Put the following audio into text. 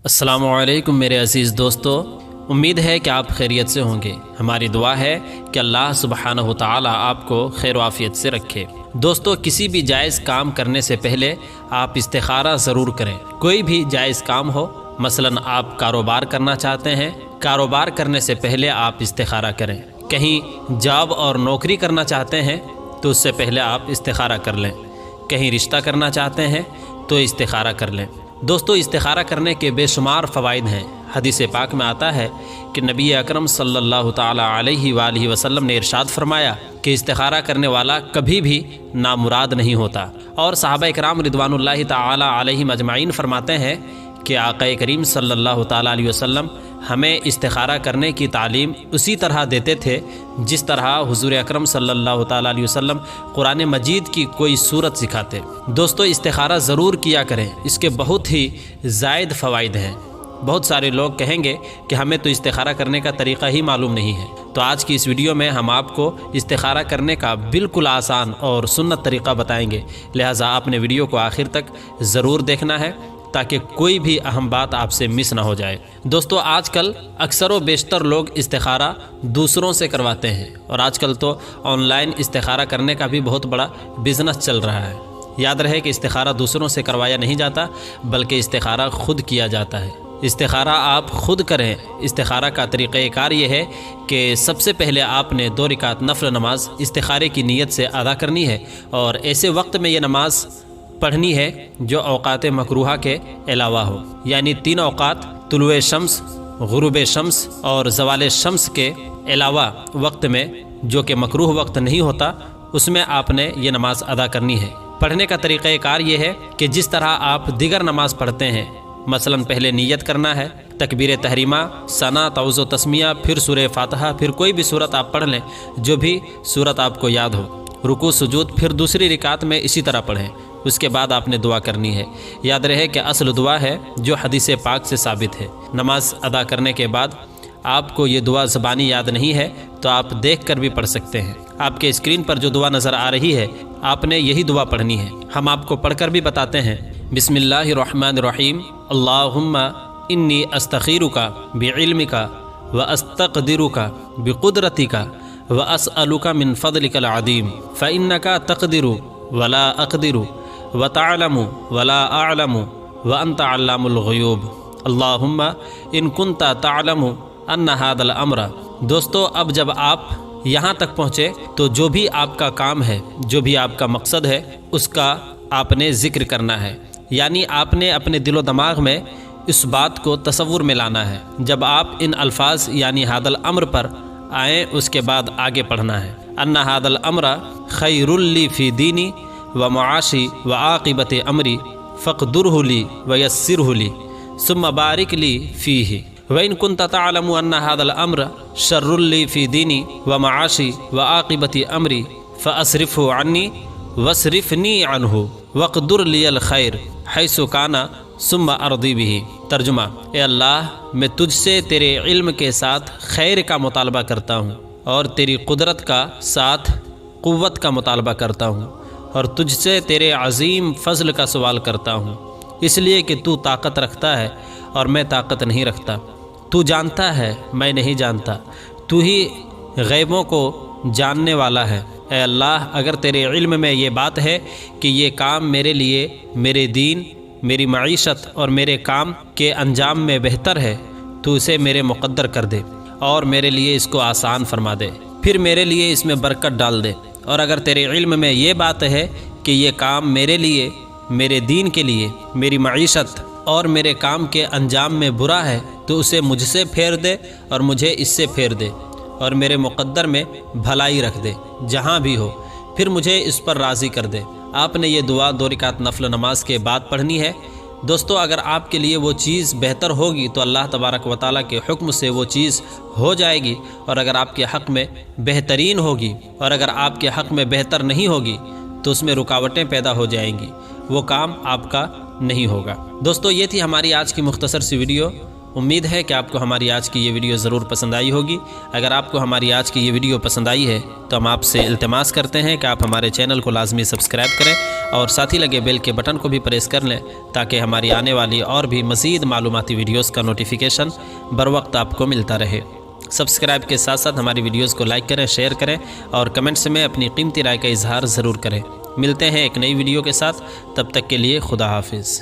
السلام علیکم میرے عزیز دوستو، امید ہے کہ آپ خیریت سے ہوں گے۔ ہماری دعا ہے کہ اللہ سبحانہ و تعالی آپ کو خیر و عافیت سے رکھے۔ دوستو، کسی بھی جائز کام کرنے سے پہلے آپ استخارہ ضرور کریں۔ کوئی بھی جائز کام ہو، مثلا آپ کاروبار کرنا چاہتے ہیں، کاروبار کرنے سے پہلے آپ استخارہ کریں۔ کہیں جاب اور نوکری کرنا چاہتے ہیں تو اس سے پہلے آپ استخارہ کر لیں۔ کہیں رشتہ کرنا چاہتے ہیں تو استخارہ کر لیں۔ دوستو، استخارہ کرنے کے بے شمار فوائد ہیں۔ حدیث پاک میں آتا ہے کہ نبی اکرم صلی اللہ تعالی علیہ وآلہ وسلم نے ارشاد فرمایا کہ استخارہ کرنے والا کبھی بھی نامراد نہیں ہوتا۔ اور صحابہ اکرام رضوان اللہ تعالی علیہم اجمعین فرماتے ہیں کہ آقا کریم صلی اللہ تعالی علیہ وسلم ہمیں استخارہ کرنے کی تعلیم اسی طرح دیتے تھے جس طرح حضور اکرم صلی اللہ تعالی علیہ وسلم قرآن مجید کی کوئی صورت سکھاتے۔ دوستو، استخارہ ضرور کیا کریں، اس کے بہت ہی زائد فوائد ہیں۔ بہت سارے لوگ کہیں گے کہ ہمیں تو استخارہ کرنے کا طریقہ ہی معلوم نہیں ہے، تو آج کی اس ویڈیو میں ہم آپ کو استخارہ کرنے کا بالکل آسان اور سنت طریقہ بتائیں گے، لہٰذا آپ نے ویڈیو کو آخر تک ضرور دیکھنا ہے تاکہ کوئی بھی اہم بات آپ سے مس نہ ہو جائے۔ دوستو، آج کل اکثر و بیشتر لوگ استخارہ دوسروں سے کرواتے ہیں، اور آج کل تو آن لائن استخارہ کرنے کا بھی بہت بڑا بزنس چل رہا ہے۔ یاد رہے کہ استخارہ دوسروں سے کروایا نہیں جاتا بلکہ استخارہ خود کیا جاتا ہے۔ استخارہ آپ خود کریں۔ استخارہ کا طریقہ کار یہ ہے کہ سب سے پہلے آپ نے 2 رکعت نفل نماز استخارے کی نیت سے ادا کرنی ہے، اور ایسے وقت میں یہ نماز پڑھنی ہے جو اوقات مکروہہ کے علاوہ ہو، یعنی 3 اوقات طلوع شمس، غروب شمس اور زوال شمس کے علاوہ وقت میں جو کہ مکروہ وقت نہیں ہوتا، اس میں آپ نے یہ نماز ادا کرنی ہے۔ پڑھنے کا طریقہ کار یہ ہے کہ جس طرح آپ دیگر نماز پڑھتے ہیں، مثلا پہلے نیت کرنا ہے، تکبیر تحریمہ، ثنا، تعوذ و تسمیہ، پھر سورہ فاتحہ، پھر کوئی بھی صورت آپ پڑھ لیں جو بھی صورت آپ کو یاد ہو، رکوع سجود، پھر دوسری رکعت میں اسی طرح پڑھیں۔ اس کے بعد آپ نے دعا کرنی ہے۔ یاد رہے کہ اصل دعا ہے جو حدیث پاک سے ثابت ہے۔ نماز ادا کرنے کے بعد آپ کو یہ دعا زبانی یاد نہیں ہے تو آپ دیکھ کر بھی پڑھ سکتے ہیں۔ آپ کے اسکرین پر جو دعا نظر آ رہی ہے، آپ نے یہی دعا پڑھنی ہے۔ ہم آپ کو پڑھ کر بھی بتاتے ہیں۔ بسم اللہ الرحمن الرحیم، اللہم انی استخیرک بعلمک واستقدرک بقدرتک واسألک من فضلک العظیم فإنک تقدر ولا اقدر وتعلم ولا اعلم وانت علام الغیوب اللہم ان کنت تعلم ان هذا الامر۔ دوستو، اب جب آپ یہاں تک پہنچے تو جو بھی آپ کا کام ہے، جو بھی آپ کا مقصد ہے، اس کا آپ نے ذکر کرنا ہے، یعنی آپ نے اپنے دل و دماغ میں اس بات کو تصور میں لانا ہے۔ جب آپ ان الفاظ یعنی هذا الامر پر آئیں، اس کے بعد آگے پڑھنا ہے۔ ان هذا الامر خیر لی فی دینی و معاشی و عاقبت امری فقدرہ لی ویسرہ لی ثم بارک لی فیہ وَإِن كُنْتَ تَعْلَمُ أَنَّ هَذَا الْأَمْرَ شَرٌّ لِّي فِي دِينِي وَمَعَاشِي وَعَاقِبَةِ أَمْرِي فَأَصْرِفْهُ عَنِّي وَاصْرِفْنِي عَنْهُ وَاقْدُرْ لِيَ الْخَيْرَ حَيْثُ كَانَ ثُمَّ أَرْضِي بِهِ۔ ترجمہ: اے اللہ، میں تجھ سے تیرے علم کے ساتھ خیر کا مطالبہ کرتا ہوں، اور تیری قدرت کا ساتھ قوت کا مطالبہ کرتا ہوں، اور تجھ سے تیرے عظیم فضل کا سوال کرتا ہوں، اس لیے کہ تو طاقت رکھتا ہے اور میں طاقت نہیں رکھتا، تو جانتا ہے میں نہیں جانتا، تو ہی غیبوں کو جاننے والا ہے۔ اے اللہ، اگر تیرے علم میں یہ بات ہے کہ یہ کام میرے لیے میرے دین، میری معیشت اور میرے کام کے انجام میں بہتر ہے تو اسے میرے مقدر کر دے اور میرے لیے اس کو آسان فرما دے، پھر میرے لیے اس میں برکت ڈال دے۔ اور اگر تیرے علم میں یہ بات ہے کہ یہ کام میرے لیے، میرے دین کے لیے، میری معیشت اور میرے کام کے انجام میں برا ہے تو اسے مجھ سے پھیر دے اور مجھے اس سے پھیر دے، اور میرے مقدر میں بھلائی رکھ دے جہاں بھی ہو، پھر مجھے اس پر راضی کر دے۔ آپ نے یہ دعا 2 رکعت نفل نماز کے بعد پڑھنی ہے۔ دوستو، اگر آپ کے لیے وہ چیز بہتر ہوگی تو اللہ تبارک و تعالیٰ کے حکم سے وہ چیز ہو جائے گی، اور اگر آپ کے حق میں بہترین ہوگی اور اگر آپ کے حق میں بہتر نہیں ہوگی تو اس میں رکاوٹیں پیدا ہو جائیں گی، وہ کام آپ کا نہیں ہوگا۔ دوستو یہ تھی ہماری آج کی مختصر سی ویڈیو۔ امید ہے کہ آپ کو ہماری آج کی یہ ویڈیو ضرور پسند آئی ہوگی۔ اگر آپ کو ہماری آج کی یہ ویڈیو پسند آئی ہے تو ہم آپ سے التماس کرتے ہیں کہ آپ ہمارے چینل کو لازمی سبسکرائب کریں اور ساتھ ہی لگے بیل کے بٹن کو بھی پریس کر لیں تاکہ ہماری آنے والی اور بھی مزید معلوماتی ویڈیوز کا نوٹیفیکیشن بروقت آپ کو ملتا رہے۔ سبسکرائب کے ساتھ ساتھ ہماری ویڈیوز کو لائک کریں، شیئر کریں اور کمنٹس میں اپنی قیمتی رائے کا اظہار ضرور کریں۔ ملتے ہیں ایک نئی ویڈیو کے ساتھ، تب تک کے لیے خدا حافظ۔